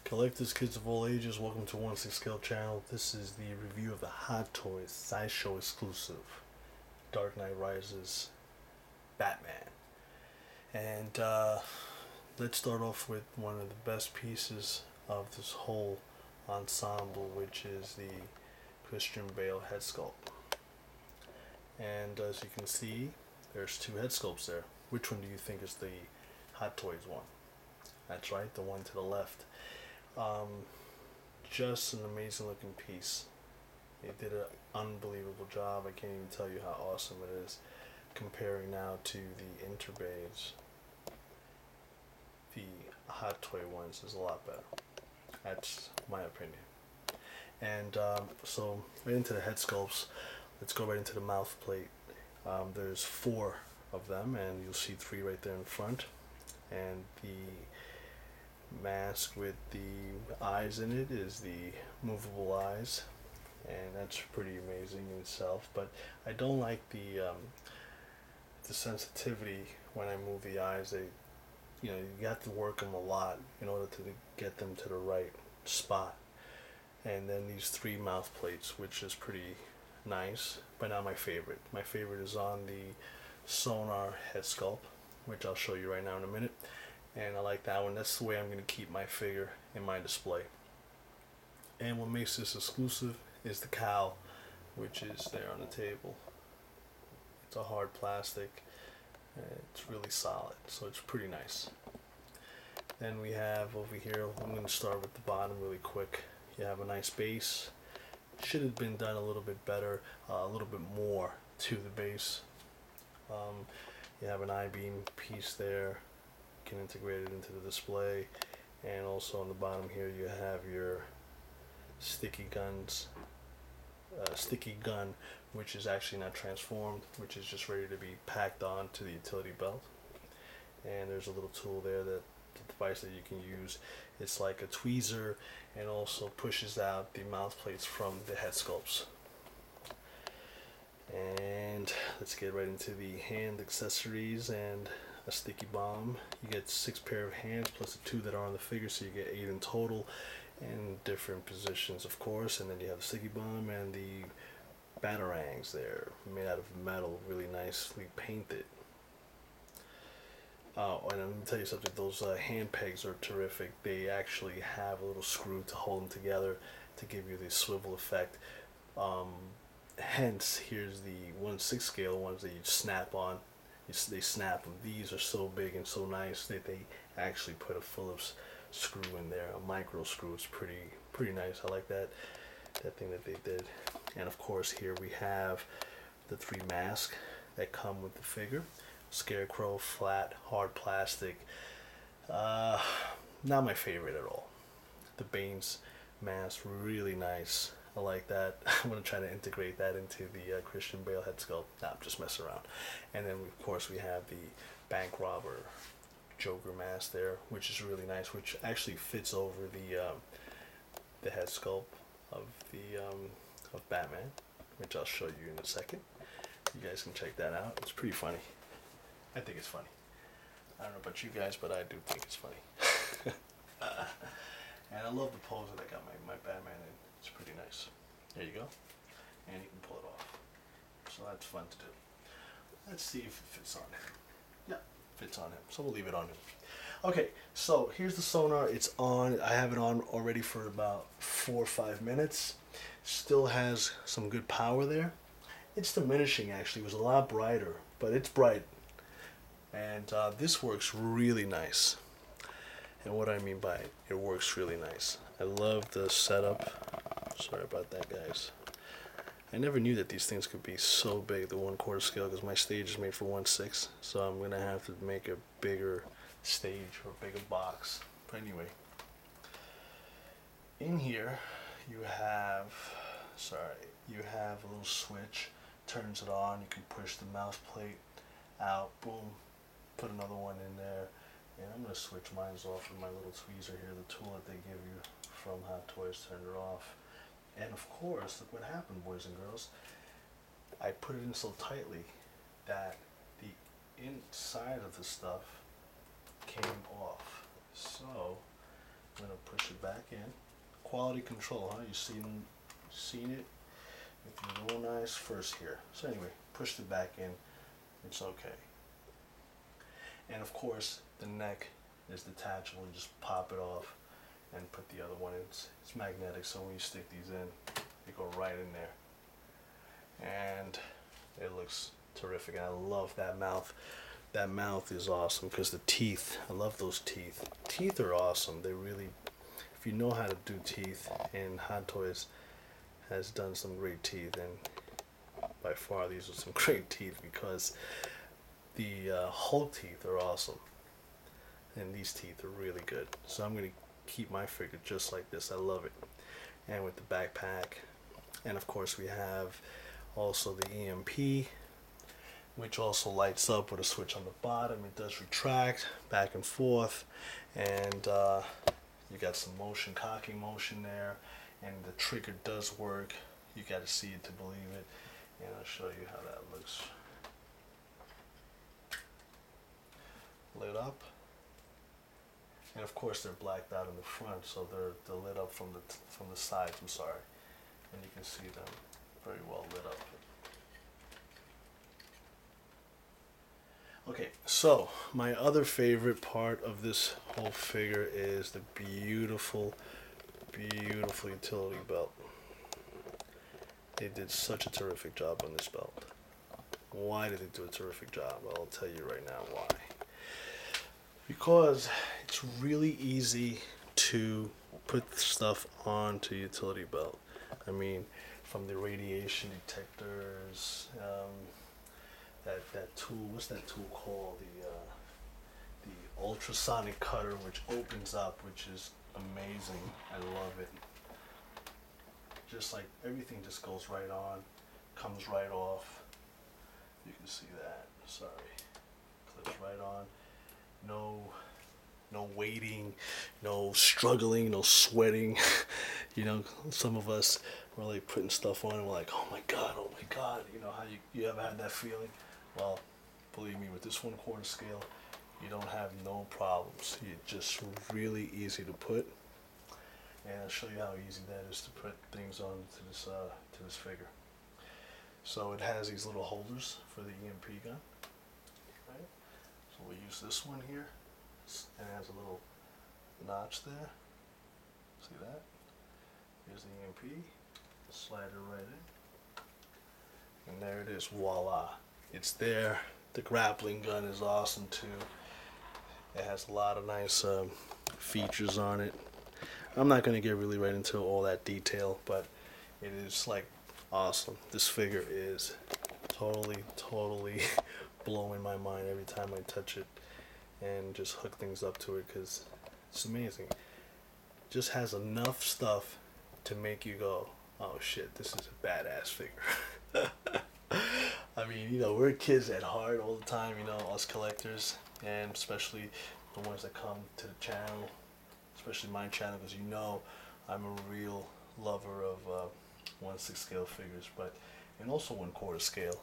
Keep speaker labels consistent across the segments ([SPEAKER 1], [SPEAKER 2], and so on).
[SPEAKER 1] Collectors, kids of all ages, welcome to Onesixscale channel. This is the review of the Hot Toys Sideshow exclusive Dark Knight Rises Batman. And let's start off with one of the best pieces of this whole ensemble, which is the Christian Bale head sculpt. And as you can see, there's two head sculpts there. Which one do you think is the Hot Toys one? That's right, the one to the left. Just an amazing looking piece. They did an unbelievable job. I can't even tell you how awesome it is. Comparing now to the Interbays, the Hot Toy ones is a lot better. That's my opinion. And so right into the head sculpts. Let's go right into the mouth plate. There's 4 of them, and you'll see 3 right there in front. And the mask with the eyes in it is the movable eyes, and that's pretty amazing in itself. But I don't like the sensitivity when I move the eyes. You have to work them a lot in order to get them to the right spot. And then these 3 mouth plates, which is pretty nice, but not my favorite. My favorite is on the Sonar head sculpt, which I'll show you right now in a minute. And I like that one. That's the way I'm going to keep my figure in my display. And what makes this exclusive is the cowl, which is there on the table. It's a hard plastic, and it's really solid, so it's pretty nice. Then we have over here, I'm going to start with the bottom really quick. You have a nice base. Should have been done a little bit better, a little bit more to the base. You have an I-beam piece there. Can integrate it into the display, and also on the bottom here you have your sticky gun, which is actually not transformed, which is just ready to be packed on to the utility belt. And there's a little tool there, that the device that you can use. It's like a tweezer, and also pushes out the mouth plates from the head sculpts. And let's get right into the hand accessories and a sticky bomb. You get 6 pair of hands plus the 2 that are on the figure, so you get 8 in total, in different positions, of course. And then you have the sticky bomb and the batarangs there, made out of metal, really nicely painted. Oh, and let me tell you something, those hand pegs are terrific. They actually have a little screw to hold them together to give you the swivel effect. Hence, here's the Onesixscale ones that you snap on. They snap them. These are so big and so nice that they actually put a Phillips screw in there, a micro screw. It's pretty nice. I like that thing that they did. And of course, here we have the 3 masks that come with the figure. Scarecrow, flat, hard plastic. Not my favorite at all. The Bane's mask, really nice. I like that. I'm going to try to integrate that into the Christian Bale head sculpt. Nah, I'm just messing around. And then, of course, we have the bank robber Joker mask there, which is really nice, which actually fits over the head sculpt of of Batman, which I'll show you in a second. You guys can check that out. It's pretty funny. I think it's funny. I don't know about you guys, but I do think it's funny. And I love the pose that I got my Batman in. It's pretty nice. There you go. And you can pull it off. So that's fun to do. Let's see if it fits on him. Yeah, fits on him. So we'll leave it on him. Okay, so here's the Sonar. It's on. I have it on already for about 4 or 5 minutes. Still has some good power there. It's diminishing actually. It was a lot brighter, but it's bright. And this works really nice. And what I mean by it works really nice. I love the setup. Sorry about that, guys. I never knew that these things could be so big, the 1/4 scale, because my stage is made for 1/6. So I'm going to have to make a bigger stage or a bigger box. But anyway, in here you have, you have a little switch, turns it on. You can push the mouse plate out, boom, put another one in there. And I'm going to switch mine off with my little tweezer here, the tool that they give you from Hot Toys, turn it off. And of course, look what happened, boys and girls. I put it in so tightly that the inside of the stuff came off. So I'm gonna push it back in. Quality control, huh? You seen it? It's real nice first here. So anyway, pushed it back in. It's okay. And of course, the neck is detachable. You just pop it off and put the other one in. It's magnetic, so when you stick these in, they go right in there. And it looks terrific. I love that mouth. That mouth is awesome because the teeth, I love those teeth. Teeth are awesome. They really, if you know how to do teeth, and Hot Toys has done some great teeth, and by far these are some great teeth because the Hulk teeth are awesome. And these teeth are really good. So I'm going to keep my figure just like this. I love it. And with the backpack. And of course we have also the EMP, which also lights up with a switch on the bottom. It does retract back and forth. And you got some motion, cocking motion there. And the trigger does work. You got to see it to believe it. And I'll show you how that looks. Lit up. And of course they're blacked out in the front, so they're lit up from the sides. I'm sorry, and you can see them very well lit up. Okay, so my other favorite part of this whole figure is the beautiful, beautiful utility belt. They did such a terrific job on this belt. Why did they do a terrific job? Well, I'll tell you right now why. Because it's really easy to put stuff onto utility belt. I mean, from the radiation detectors, that tool. What's that tool called? The ultrasonic cutter, which opens up, which is amazing. I love it. Just like everything just goes right on, comes right off. You can see that. Sorry, clips right on. No waiting, no struggling, no sweating. You know, some of us were like putting stuff on and we're like, oh my god. You know how you ever had that feeling? Well, believe me, with this 1/4 scale, you don't have no problems. It's just really easy to put. And I'll show you how easy that is to put things on to this figure. So it has these little holders for the EMP gun. Right? So we'll use this one here, and it has a little notch there. See that? Here's the EMP. Slide it right in. And there it is, voila. It's there. The grappling gun is awesome too. It has a lot of nice features on it. I'm not going to get really right into all that detail, but it is like awesome. This figure is totally blowing my mind every time I touch it and just hook things up to it because it's amazing. Just has enough stuff to make you go, oh shit, this is a badass figure. I mean, you know, we're kids at heart all the time, you know, us collectors, and especially the ones that come to the channel, especially my channel, because you know I'm a real lover of 1/6 scale figures, and also 1/4 scale.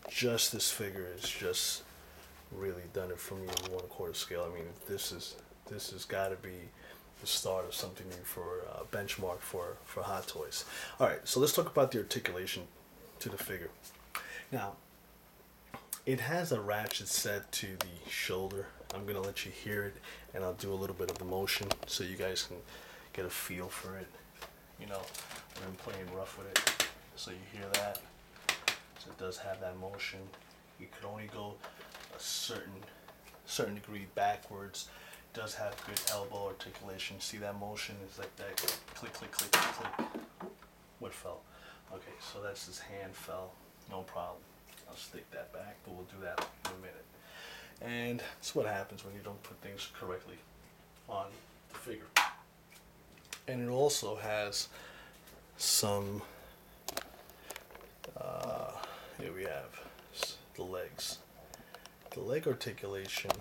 [SPEAKER 1] Just this figure is just really done it for me in 1/4 scale. I mean, this has got to be the start of something new for benchmark for Hot Toys. All right, so let's talk about the articulation to the figure. Now, it has a ratchet set to the shoulder. I'm gonna let you hear it, and I'll do a little bit of the motion so you guys can get a feel for it. You know, I've been playing rough with it, so you hear that. So it does have that motion. You could only go a certain degree backwards. It does have good elbow articulation. See that motion? It's like that click, click, click, click. What fell? Okay, so that's his hand fell. No problem. I'll stick that back, but we'll do that in a minute. And that's what happens when you don't put things correctly on the figure. And it also has some, here we have the legs. The leg articulation,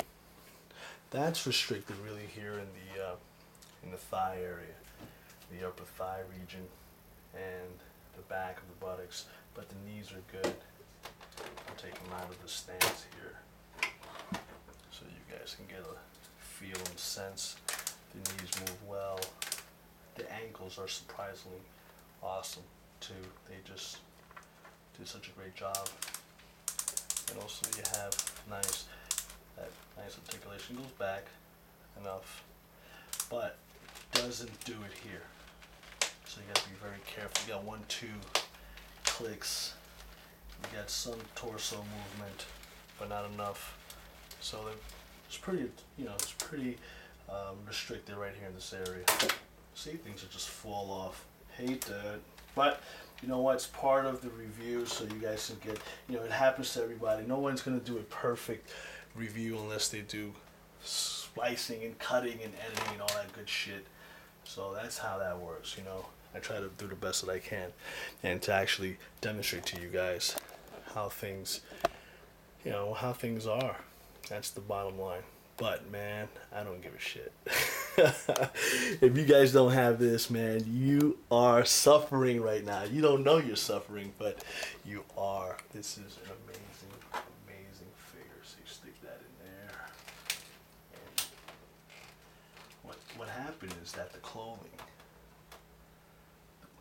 [SPEAKER 1] that's restricted really here in the thigh area, the upper thigh region, and the back of the buttocks, but the knees are good. I'll take them out of the stance here so you guys can get a feel and sense. The knees move well. The ankles are surprisingly awesome too. They just do such a great job. And also you have that nice articulation. Goes back enough, but doesn't do it here. So you got to be very careful. You got 1-2 clicks. You got some torso movement, but not enough. So it's pretty, it's pretty restricted right here in this area. See, things will just fall off. Hate that. But you know what? It's part of the review, so you guys can get, it happens to everybody. No one's going to do a perfect review unless they do splicing and cutting and editing and all that good shit. So that's how that works, I try to do the best that I can and to actually demonstrate to you guys how things, how things are. That's the bottom line. But man, I don't give a shit. If you guys don't have this, man, you are suffering right now. You don't know you're suffering, but you are. This is an amazing, amazing figure. So you stick that in there. And what happened is that the clothing,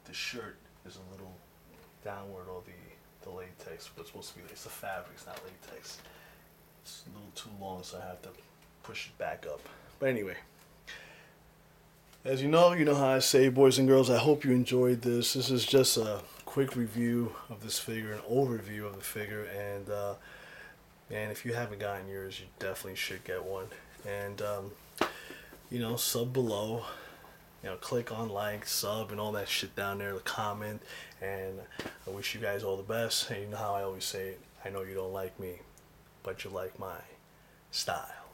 [SPEAKER 1] the shirt is a little downward, or the latex, but it's supposed to be, it's the fabric, it's not latex. It's a little too long, so I have to push it back up. But anyway, as you know how I say, boys and girls, I hope you enjoyed this. This is just a quick review of this figure, an overview of the figure, and man, if you haven't gotten yours, you definitely should get one. And sub below, click on like, sub, and all that shit down there, comment, and I wish you guys all the best. And you know how I always say it, I know you don't like me, but you like my style.